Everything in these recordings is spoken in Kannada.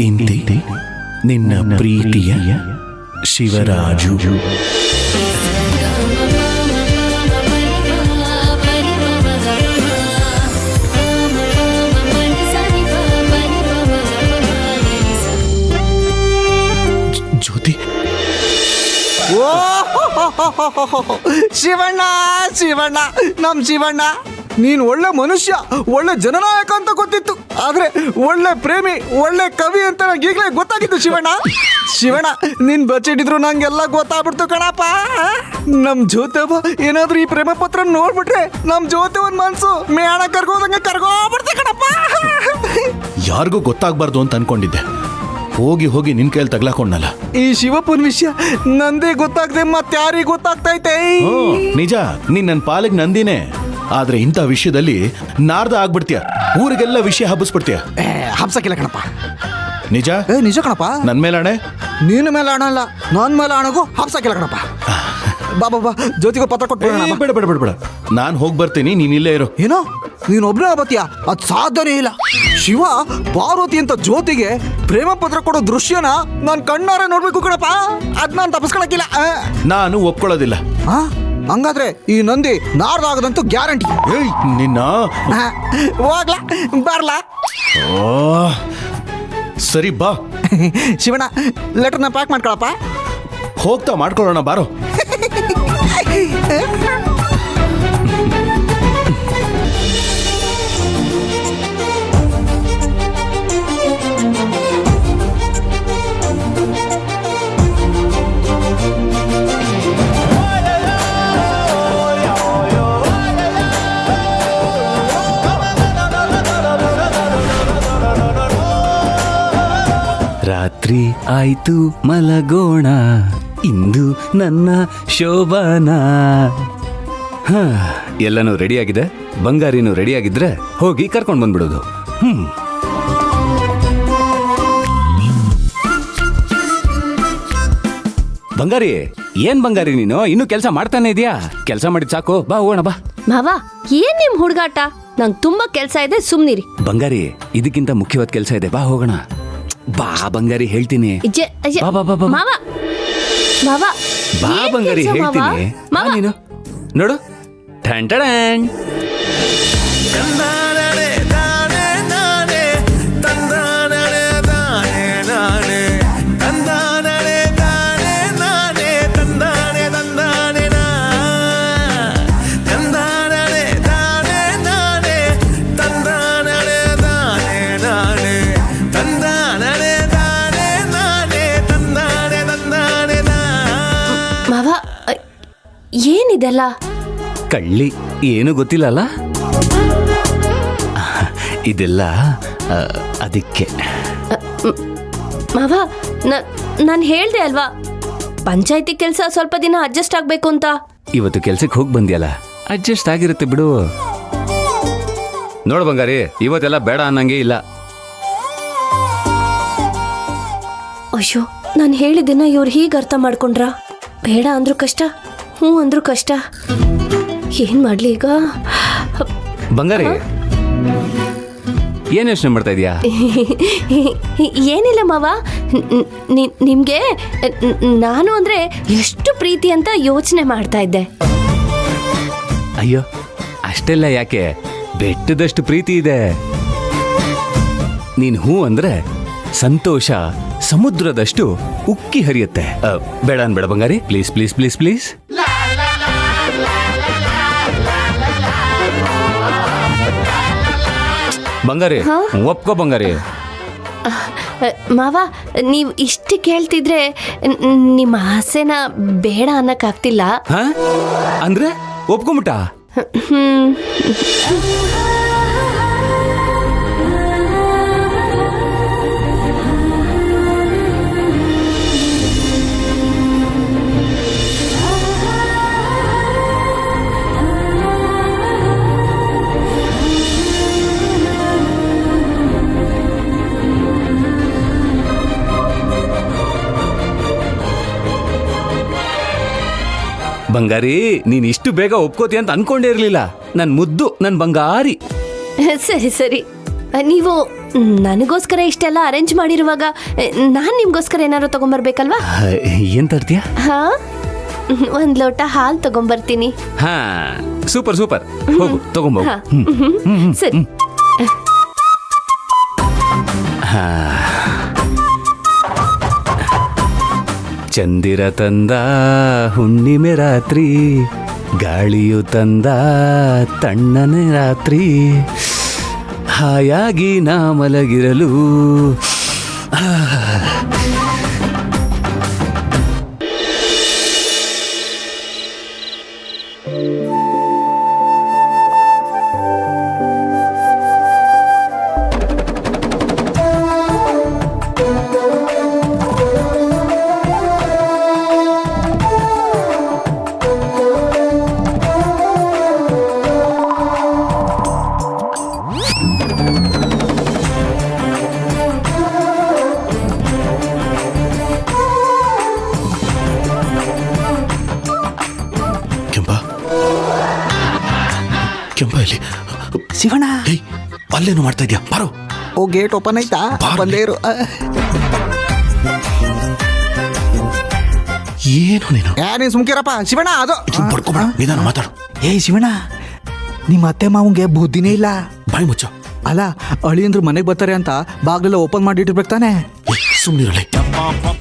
ಇಂತಿ ನಿನ್ನ ಪ್ರೀತಿಯ ಶಿವರಾಜು. ಜ್ಯೋತಿ, ಶಿವಣ್ಣ ಶಿವಣ್ಣ ನಮ್ ಶಿವಣ್ಣ, ನೀನ್ ಒಳ್ಳೆ ಮನುಷ್ಯ, ಒಳ್ಳೆ ಜನನಾಯಕ ಅಂತ ಗೊತ್ತಿತ್ತು, ಆದ್ರೆ ಒಳ್ಳೆ ಪ್ರೇಮಿ, ಒಳ್ಳೆ ಕವಿ ಅಂತ ನಂಗೆ ಈಗಲೇ ಗೊತ್ತಾಗಿತ್ತು ಶಿವಣ್ಣ. ಶಿವಣ್ಣ, ನೀನ್ ಬಚ್ಚಿಟ್ಟಿದ್ರು ನಂಗೆಲ್ಲ ಗೊತ್ತಾಗ್ಬಿಡ್ತು ಕಣಪ್ಪ. ನಮ್ ಜ್ಯೋತವ ಏನಾದ್ರೂ ಈ ಪ್ರೇಮ ಪತ್ರ ನೋಡ್ಬಿಟ್ರೆ ನಮ್ ಜ್ಯೋತಿ ಒಂದ್ ಮನ್ಸು ಮೇಣ ಕರ್ಗೋದಂಗೆ ಕರ್ಗೋಗ್ಬಿಡ್ತೆ ಕಣಪ್ಪ. ಯಾರಿಗೂ ಗೊತ್ತಾಗ್ಬಾರ್ದು ಅಂತ ಅನ್ಕೊಂಡಿದ್ದೆ, ಹೋಗಿ ಹೋಗಿ ನಿನ್ ಕೈಯಲ್ಲಿ ತಗ್ಲಾಕೊಂಡಲ್ಲ. ಈ ಶಿವಪ್ಪನ ವಿಷಯ ನಂದೇ ಗೊತ್ತಾಗ್ದೆ ಮತ್ತಾರಿಗೆ ಗೊತ್ತಾಗ್ತೈತೆ? ನಿಜ, ನೀನ್ ನನ್ನ ಪಾಲಿಗೆ ನಂದಿನೇ, ಆದ್ರೆ ಇಂಥ ವಿಷಯದಲ್ಲಿ ನಾರ್ದ ಆಗ್ಬಿಡ್ತೀಯ, ಊರಿಗೆಲ್ಲ ವಿಷಯ ಹಬ್ಬಿಸ್ಬಿಡ್ತೀಯ. ಹಬ್ಸಕ್ಕಿಲ್ಲ ಕಣಪ್ಪ. ನಿಜ ನಿಜ ಕಣಪ್ಪ. ನನ್ ಮೇಲೆ ಆಣೆ? ನೀನ್ ಮೇಲೆ ಹಣ ಅಲ್ಲ, ನನ್ ಮೇಲೆ ಹಣಗೂ ಹಬ್ಸಕ್ಕಿಲ್ಲ ಕಣಪ್ಪ. ಬಾಬಾ ಬಾ, ಜ್ಯೋತಿಗೂ ಪತ್ರ ಕೊಟ್ಟು ಬೇಡ ಬೇಡ ಬೇಡ ಬೇಡ, ನಾನ್ ಹೋಗಿ ಬರ್ತೀನಿ, ನೀನ್ ಇಲ್ಲೇ ಇರೋ. ಏನೋ ನೀನ್ ಒಬ್ನೇ ಬತ್ತೀಯ? ಅದ್ ಸಾಧ್ಯನೇ ಇಲ್ಲ. ಶಿವ ಪಾರ್ವತಿ ಅಂತ ಜ್ಯೋತಿಗೆ ಪ್ರೇಮ ಪತ್ರ ಕೊಡೋ ದೃಶ್ಯನ ನಾನ್ ಕಣ್ಣಾರೆ ನೋಡ್ಬೇಕು ಕಣಪ್ಪ. ಅದ್ ನಾನ್ ತಪ್ಪಿಸ್ಕೊಳಕ್ಕಿಲ್ಲ. ನಾನು ಒಪ್ಕೊಳ್ಳೋದಿಲ್ಲ. ಹಂಗಾದ್ರೆ ಈ ನಂದಿ ನಾರ್ದಾಗದಂತೂ ಗ್ಯಾರಂಟಿ. ನಿನ್ನ ಹೋಗ್ಲಾ ಬರ್ಲಾ? ಸರಿ ಬಾ. ಶಿವಣ್ಣ, ಲೆಟರ್ನ ಪ್ಯಾಕ್ ಮಾಡ್ಕೊಳಪ್ಪ. ಹೋಗ್ತಾ ಮಾಡ್ಕೊಳ್ಳೋಣ ಬಾರೋ. ರಾತ್ರಿ ಆಯ್ತು ಮಲಗೋಣ, ಇಂದು ನನ್ನ ಶೋಭಾನ. ಎಲ್ಲನೂ ರೆಡಿಯಾಗಿದೆ, ಬಂಗಾರಿನೂ ರೆಡಿಯಾಗಿದ್ರೆ ಹೋಗಿ ಕರ್ಕೊಂಡು ಬಂದ್ಬಿಡೋದು. ಬಂಗಾರಿ, ಏನ್ ಬಂಗಾರಿ ನೀನು ಇನ್ನೂ ಕೆಲಸ ಮಾಡ್ತಾನೆ ಇದೆಯಾ? ಕೆಲಸ ಮಾಡಿದ್ ಸಾಕು, ಬಾ ಹೋಗೋಣ ಬಾ. ಮಾವ, ಏನ್ ನಿಮ್ ಹುಡುಗಾಟ? ನಂಗೆ ತುಂಬಾ ಕೆಲಸ ಇದೆ, ಸುಮ್ನಿರಿ. ಬಂಗಾರಿ, ಇದಕ್ಕಿಂತ ಮುಖ್ಯವಾದ ಕೆಲಸ ಇದೆ, ಬಾ ಹೋಗೋಣ. ಬಾ ಬಂಗಾರಿ, ಹೇಳ್ತೀನಿ. ಬಾ ಬಾ ಬಾ ಬಾ. ಮಾವ ಮಾವ, ಬಾ ಏನ್ ಬಂಗಾರಿ, ಕೆಲ್ಸ ಮಾವ? ಹೇಳ್ತೀನಿ. ಬಾ ಮಾವ, ನೀನು ನೋಡು. ಟನ್ ಟಡನ್. ಮಾವ, ಏನಿದೆಲ್ಲ? ಕಳ್ಳಿ, ಏನು ಗೊತ್ತಿಲ್ಲಲ್ಲ? ಇದೆಲ್ಲ ಅದಕ್ಕೆ. ಮಾವ, ನಾನು ಹೇಳ್ದೆ ಅಲ್ವಾ, ಪಂಚಾಯತಿ ಕೆಲಸ ಸ್ವಲ್ಪ ದಿನ ಅಡ್ಜಸ್ಟ್ ಆಗ್ಬೇಕು ಅಂತ. ಇವತ್ತು ಕೆಲ್ಸಕ್ಕೆ ಹೋಗಿ ಬಂದ್ಯಲ್ಲ, ಅಡ್ಜಸ್ಟ್ ಆಗಿರುತ್ತೆ ಬಿಡು. ನೋಡು ಬಂಗಾರಿ, ಇವತ್ತೆಲ್ಲ ಬೇಡ ಅನ್ನಂಗೆ ಇಲ್ಲ. ಅಯ್ಯೋ, ನಾನು ಹೇಳಿದ್ದನ್ನ ಇವ್ರು ಹೀಗೆ ಅರ್ಥ ಮಾಡ್ಕೊಂಡ್ರ? ಬೇಡ ಅಂದ್ರೂ ಕಷ್ಟ, ಹ್ಞೂ ಅಂದ್ರೂ ಕಷ್ಟ. ಏನ್ ಮಾಡ್ಲಿ ಈಗ? ಬಂಗಾರಿ, ಏನ್ ಯೋಚನೆ ಮಾಡ್ತಾ ಇದೀಯಾ? ಏನಿಲ್ಲ ಮಾವ, ನಿಮ್ಗೆ ನಾನು ಅಂದ್ರೆ ಎಷ್ಟು ಪ್ರೀತಿ ಅಂತ ಯೋಚನೆ ಮಾಡ್ತಾ ಇದ್ದೆ. ಅಯ್ಯೋ, ಅಷ್ಟೆಲ್ಲ ಯಾಕೆ, ಬೆಟ್ಟದಷ್ಟು ಪ್ರೀತಿ ಇದೆ. ನೀನ್ ಹೂ ಅಂದ್ರೆ ಸಂತೋಷ ಸಮುದ್ರದಷ್ಟು ಉಕ್ಕಿ ಹರಿಯುತ್ತೆ. ಬೇಡ ಅನ್ಬೇಡ ಬಂಗಾರಿ, ಪ್ಲೀಸ್ ಪ್ಲೀಸ್ ಪ್ಲೀಸ್ ಪ್ಲೀಸ್. ಬಂಗಾರಿ, ಒಪ್ಕೋ ಬಂಗಾರಿ. ಮಾವ, ನೀವು ಇಷ್ಟು ಕೇಳ್ತಿದ್ರೆ ನಿಮ್ಮ ಆಸೆನ ಬೇಡ ಅನ್ನಕ್ಕಾಗ್ತಿಲ್ಲ. ಅಂದ್ರೆ ಒಪ್ಕೊಂಬಿಟ್ಟ? ಬಂಗಾರಿ, ನೀನ್ ಇಷ್ಟು ಬೇಗ ಒಪ್ಕೋತಿ ಅಂತ ಅನ್ಕೊಂಡೇ ಇರ್ಲಿಲ್ಲ. ನನ್ ಮುದ್ದು, ನನ್ ಬಂಗಾರಿ. ಸರಿ ಸರಿ, ನೀವು ನನಗೋಸ್ಕರ ಇಷ್ಟೆಲ್ಲ ಅರೇಂಜ್ ಮಾಡಿರುವಾಗ ನಾನ್ ನಿಮ್ಗೋಸ್ಕರ ಏನಾದ್ರು ತಗೊಂಬರ್ಬೇಕಲ್ವಾ? ಏನ್ ತರ್ತೀಯ? ಹಾ, ಒಂದ್ ಲೋಟ ಹಾಲ್ ತಗೊಂಬರ್ತೀನಿ. ಹಾ, ಸೂಪರ್ ಸೂಪರ್. ಹೋಗು ತಗೊಂಬೋಗು. ಹಾ. ಸರಿ. ಹಾ. ಚಂದಿರ ತಂದ ಹುಣ್ಣಿಮೆ ರಾತ್ರಿ, ಗಾಳಿಯು ತಂದ ತಣ್ಣನೆ ರಾತ್ರಿ, ಹಾಯಾಗಿ ನಾ ಮಲಗಿರಲು. ಕೆಂಪ ಕೆಂಪ ಇಲ್ಲಿ ಶಿವಣ್ಣ, ಏಯ್, ಅಲ್ಲೇನು ಮಾಡ್ತಾ ಇದ್ಯಾ? ಬಾರೋ. ಓ ಗೇಟ್ ಓಪನ್ ಆಯ್ತಾ? ಬಾರ್ಲಿ. ಬಂದೇ ಇರು. ಏನು ನೀನು? ನೀನ್ ಸುಮ್ಕಿರಪ್ಪ ಶಿವಣ್ಣ. ಅದು ಪಡ್ಕೊಬೇಡ, ನಿಧಾನ ಮಾತಾಡು. ಏಯ್ ಶಿವಣ್ಣ, ನಿಮ್ಮ ಅತ್ತೆ ಮಾವಂಗೆ ಬುದ್ಧಿನೇ ಇಲ್ಲ. ಬಾಯಿ ಮುಚ್ಚ. ಅಲ್ಲ, ಅಳಿಯಂದ್ರು ಮನೆಗೆ ಬರ್ತಾರೆ ಅಂತ ಬಾಗ್ಲೆಲ್ಲ ಓಪನ್ ಮಾಡಿ ಇಟ್ಟಿರ್ಬೇಕು ತಾನೆ. ಸುಮ್ಮನಿರಲಿ.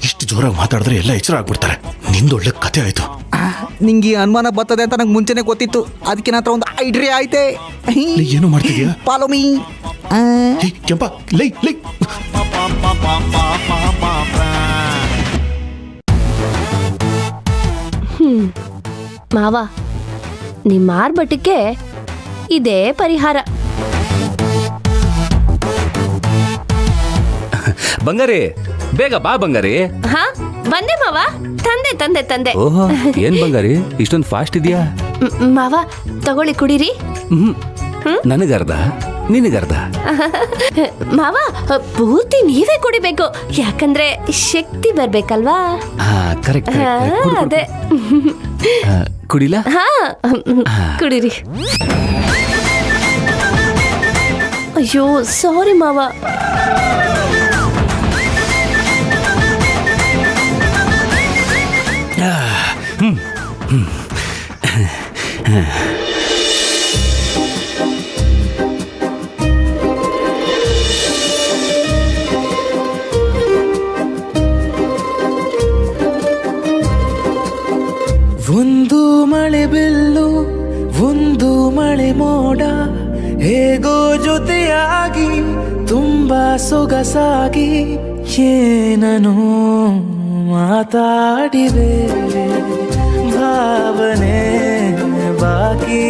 ಇಷ್ಟು ಜೋರಾಗಿ ಮಾತಾಡಿದ್ರೆ ಎಲ್ಲ ಎಚ್ಚರ ಆಗ್ಬಿಡ್ತಾರೆ. ನಿಂದು ಒಳ್ಳೆ ಕತೆ ಆಯ್ತು. ನಿಂಗೆ ಈ ಅನುಮಾನ ಬರ್ತದೆ ಅಂತ ನಂಗೆ ಮುಂಚೆನೆ ಗೊತ್ತಿತ್ತು. ಅದಕ್ಕೆ ನನ್ನ ಹತ್ರ ಒಂದು ಐಡ್ರಿ ಆಯ್ತೆ. ಲೇ, ಏನು ಮಾಡ್ತಿದ್ಯಾ? Follow me. ಏಯ್, ಕೆಂಪ, ಲೈ ಲೈ. ಮಾವ, ನಿಮ್ಮ ಆರ್ಭಟಕ್ಕೆ ಇದೇ ಪರಿಹಾರ. ಬಂಗಾರಿ, ಬೇಗ ಬಾ ಬಂಗಾರಿ. ಹಾ, ಬಂದೆ ಮಾವ. ತಂದೆ ತಂದೆ ತಂದೆ. ಓಹೋ, ಏನ್ ಬಂಗಾರಿ ಇಷ್ಟೊಂದು ಫಾಸ್ಟ್ ಇದೆಯಾ? ಮಾವ, ತಗೊಳ್ಳಿ, ಕುಡೀರಿ. ನನಗರ್ಧ, ನಿನಗರ್ಧ. ಮಾವ, ಪೂರ್ತಿ ನೀವೇ ಕುಡಿಬೇಕು, ಯಾಕಂದ್ರೆ ಶಕ್ತಿ ಬರ್ಬೇಕಲ್ವಾ? ಹಾ, ಕರೆಕ್ಟ್. ಹಾ, ಅದೇ. ಕುಡಿಲ? ಹಾ, ಕುಡೀರಿ. ಅಯ್ಯೋ, ಸಾರಿ ಮಾವ. ಒಂದು ಮಳೆ ಬೆಲ್ಲು, ಒಂದು ಮಳೆ ಮೋಡ, ಹೇಗೋ ಜೊತೆಯಾಗಿ ತುಂಬಾ ಸೊಗಸಾಗಿ ಏನನು ಮಾತಾಡಿವೆ, ಭಾವನೆ ಬಾಕಿ